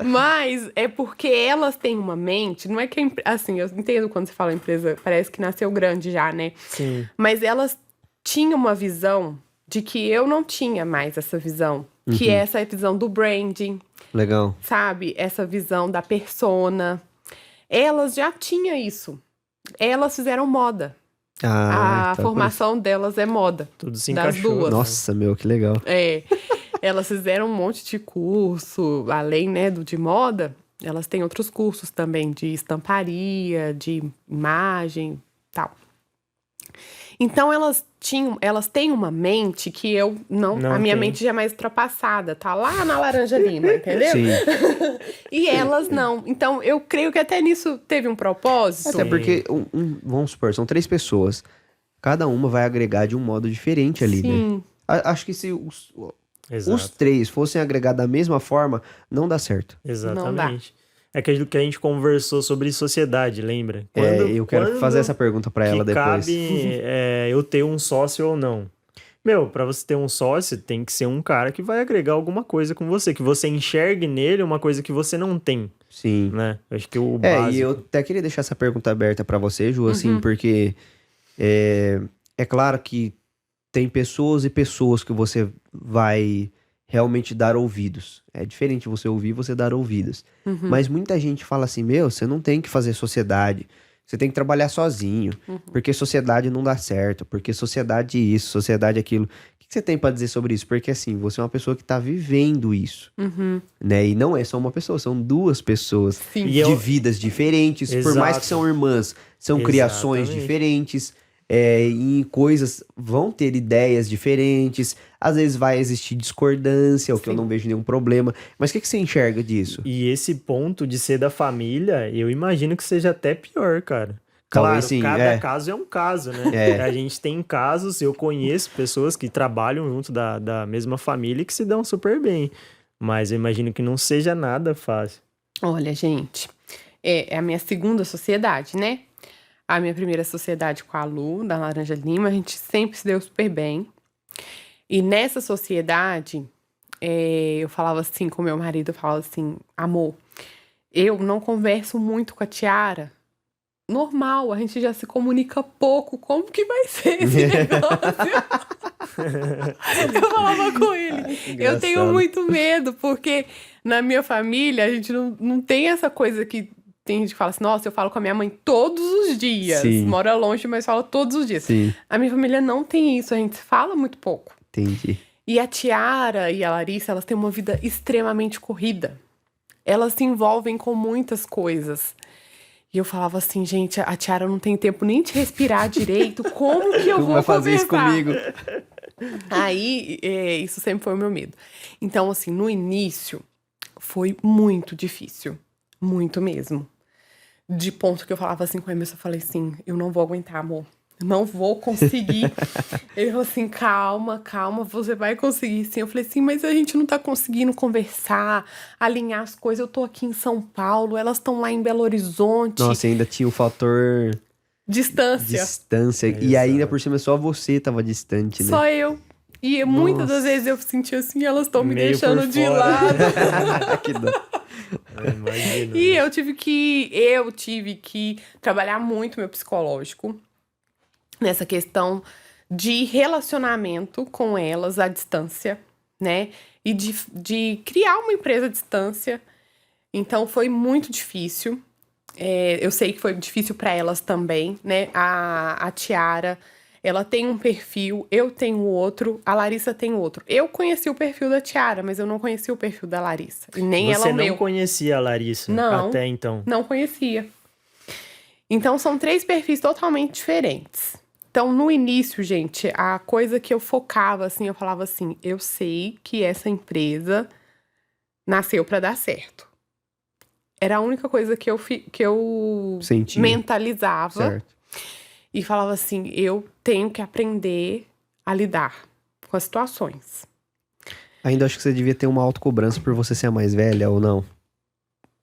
Mas é porque elas têm uma mente, não é que, assim, eu entendo quando você fala empresa, parece que nasceu grande já, né? Sim. Mas elas tinham uma visão de que eu não tinha mais essa visão. Que é essa visão do branding, Legal. sabe? Essa visão da persona. Elas já tinham isso. Elas fizeram moda. Ah, A tá por isso. formação delas é moda. Tudo se Das encaixou. duas. Nossa, meu, que legal. É. Elas fizeram um monte de curso, além, né, do de moda, elas têm outros cursos também de estamparia, de imagem, tal. Então elas têm uma mente que eu não, Não a minha tem. mente já é mais ultrapassada, tá lá na Laranja Lima, entendeu? Sim. E elas não. Então eu creio que até nisso teve um propósito. Até porque, vamos supor, são 3 pessoas. Cada uma vai agregar de um modo diferente ali, né? Sim. Acho que se os Exato. 3 fossem agregar da mesma forma, não dá certo. Exatamente. É aquilo que a gente conversou sobre sociedade, lembra? Eu quero Quando fazer essa pergunta pra ela que depois. cabe eu ter um sócio ou não. Meu, pra você ter um sócio, tem que ser um cara que vai agregar alguma coisa com você, que você enxergue nele uma coisa que você não tem, Sim. né? Eu acho que o E básico... eu até queria deixar essa pergunta aberta pra você, Ju, assim, porque é claro que tem pessoas e pessoas que você vai realmente dar ouvidos. É diferente você ouvir e você dar ouvidos. Mas muita gente fala assim, meu, você não tem que fazer sociedade, você tem que trabalhar sozinho, porque sociedade não dá certo, porque sociedade isso, sociedade aquilo. O que você tem pra dizer sobre isso? Porque assim, você é uma pessoa que tá vivendo isso, né? E não é só uma pessoa, são 2 pessoas Sim. E de eu- vidas diferentes, por mais que Exato. são irmãs, são criações Exatamente. diferentes, em coisas vão ter ideias diferentes, às vezes vai existir discordância, o que eu Sim. não vejo nenhum problema. Mas o que você enxerga disso? E esse ponto de ser da família, eu imagino que seja até pior, cara. Talvez Claro, sim, cada caso é um caso, né? É. A gente tem casos, eu conheço pessoas que trabalham junto da mesma família e que se dão super bem. Mas eu imagino que não seja nada fácil. Olha, gente, é a minha segunda sociedade, né? A minha primeira sociedade com a Lu, da Laranja Lima, a gente sempre se deu super bem. E nessa sociedade, eu falava assim com meu marido, eu falava assim, amor, eu não converso muito com a Tiara. Normal, a gente já se comunica pouco, como que vai ser esse negócio? Eu falava com ele, eu tenho engraçado. muito medo, porque na minha família a gente não tem essa coisa que tem gente que fala assim, nossa, eu falo com a minha mãe todos os dias. Sim. Mora longe, mas fala todos os dias. Sim, A minha família não tem isso, a gente fala muito pouco. entendi. E a Tiara e a Larissa, elas têm uma vida extremamente corrida. Elas se envolvem com muitas coisas. E eu falava assim, gente, a Tiara não tem tempo nem de respirar direito, como que eu Como vou vai fazer isso conversar? comigo? Aí, isso sempre foi o meu medo. Então, assim, no início, foi muito difícil. Muito mesmo. De ponto que eu falava assim com ele, eu só falei assim, eu não vou aguentar, amor. Eu não vou conseguir. Ele falou assim, calma, calma, você vai conseguir sim. Eu falei assim, mas a gente não tá conseguindo conversar, alinhar as coisas. Eu tô aqui em São Paulo, elas estão lá em Belo Horizonte. Nossa, ainda tinha o fator Distância. distância. E ainda por cima só você tava distante, né? Só eu. E muitas das Nossa. vezes eu sentia assim, elas estão me Meio deixando por de fora. lado. Que dó. Imagina. E eu tive que trabalhar muito meu psicológico nessa questão de relacionamento com elas à distância, né? E de criar uma empresa à distância. Então foi muito difícil. Eu sei que foi difícil para elas também, né? A Tiara, ela tem um perfil, eu tenho outro, a Larissa tem outro. Eu conheci o perfil da Tiara, mas eu não conheci o perfil da Larissa. E nem ela Você o não meu. conhecia a Larissa Não. até então. Não conhecia. Então, são 3 perfis totalmente diferentes. Então, no início, gente, a coisa que eu focava, assim, eu falava assim, eu sei que essa empresa nasceu para dar certo. Era a única coisa que eu Sentia. mentalizava Certo. e falava assim, eu tenho que aprender a lidar com as situações. Ainda acho que você devia ter uma autocobrança por você ser a mais velha ou não.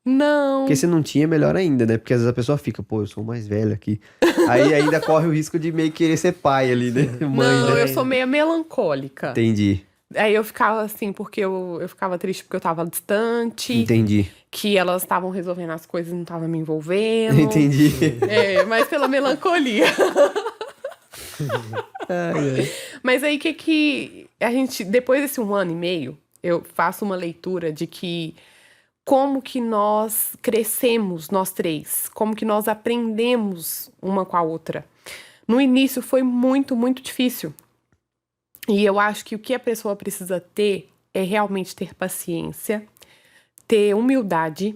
Não, Porque se não tinha, melhor ainda, né? Porque às vezes a pessoa fica, pô, eu sou o mais velho aqui. Aí ainda corre o risco de meio que querer ser pai ali, né? Mãe, não, né? eu sou meio melancólica. Entendi. Aí eu ficava assim, porque eu ficava triste porque eu tava distante, Entendi. que elas estavam resolvendo as coisas e não estavam me envolvendo. Entendi. É, mas pela melancolia. Mas aí que a gente, depois desse 1 ano e meio, eu faço uma leitura de que como que nós crescemos, nós três, como que nós aprendemos uma com a outra. No início foi muito, muito difícil. E eu acho que o que a pessoa precisa ter é realmente ter paciência, ter humildade,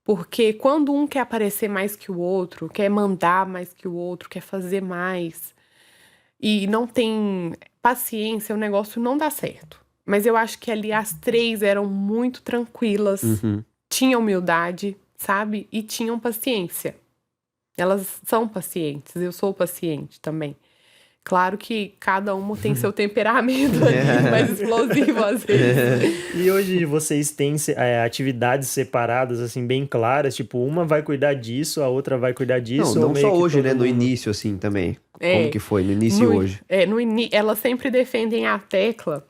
porque quando um quer aparecer mais que o outro, quer mandar mais que o outro, quer fazer mais, e não tem paciência, o negócio não dá certo. Mas eu acho que ali as três eram muito tranquilas, tinham humildade, sabe? E tinham paciência. Elas são pacientes, eu sou paciente também. Claro que cada uma tem seu temperamento ali, mais explosivo às vezes. E hoje vocês têm atividades separadas, assim, bem claras? Tipo, uma vai cuidar disso, a outra vai cuidar disso? Não ou meio só que hoje, todo né? No mundo- início, assim, também. É. Como que foi? No início e hoje. Elas sempre defendem a tecla.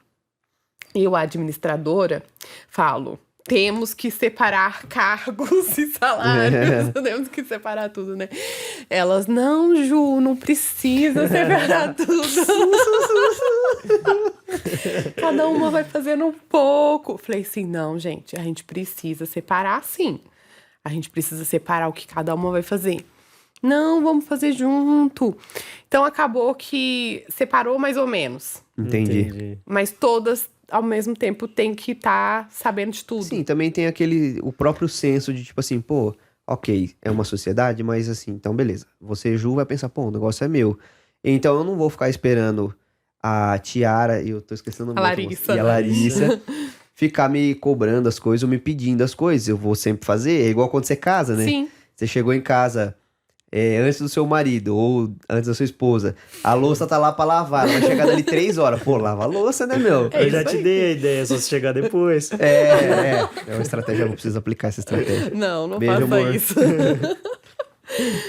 Eu, a administradora, falo, temos que separar cargos e salários, temos que separar tudo, né? Elas, não, Ju, não precisa separar tudo. Cada uma vai fazendo um pouco. Falei assim, não, gente, a gente precisa separar sim. A gente precisa separar o que cada uma vai fazer. Não, vamos fazer junto. Então acabou que separou mais ou menos. Entendi. Mas todas, ao mesmo tempo, têm que estar sabendo de tudo. Sim, também tem o próprio senso de tipo assim, pô, ok, é uma sociedade, mas assim, então beleza. Você, Ju, vai pensar, pô, o negócio é meu. Então eu não vou ficar esperando a Tiara, e eu tô esquecendo o nome A da outra moça, Larissa. e a Larissa ficar me cobrando as coisas ou me pedindo as coisas. Eu vou sempre fazer, é igual quando você casa, né? Sim. Você chegou em casa antes do seu marido ou antes da sua esposa, a louça tá lá pra lavar, ela vai chegar dali 3 horas. Pô, lava a louça, né, meu? É Eu já isso te aí. dei a ideia, só se chegar depois. É uma estratégia, eu não preciso aplicar essa estratégia. Não Beijo, faça amor. isso.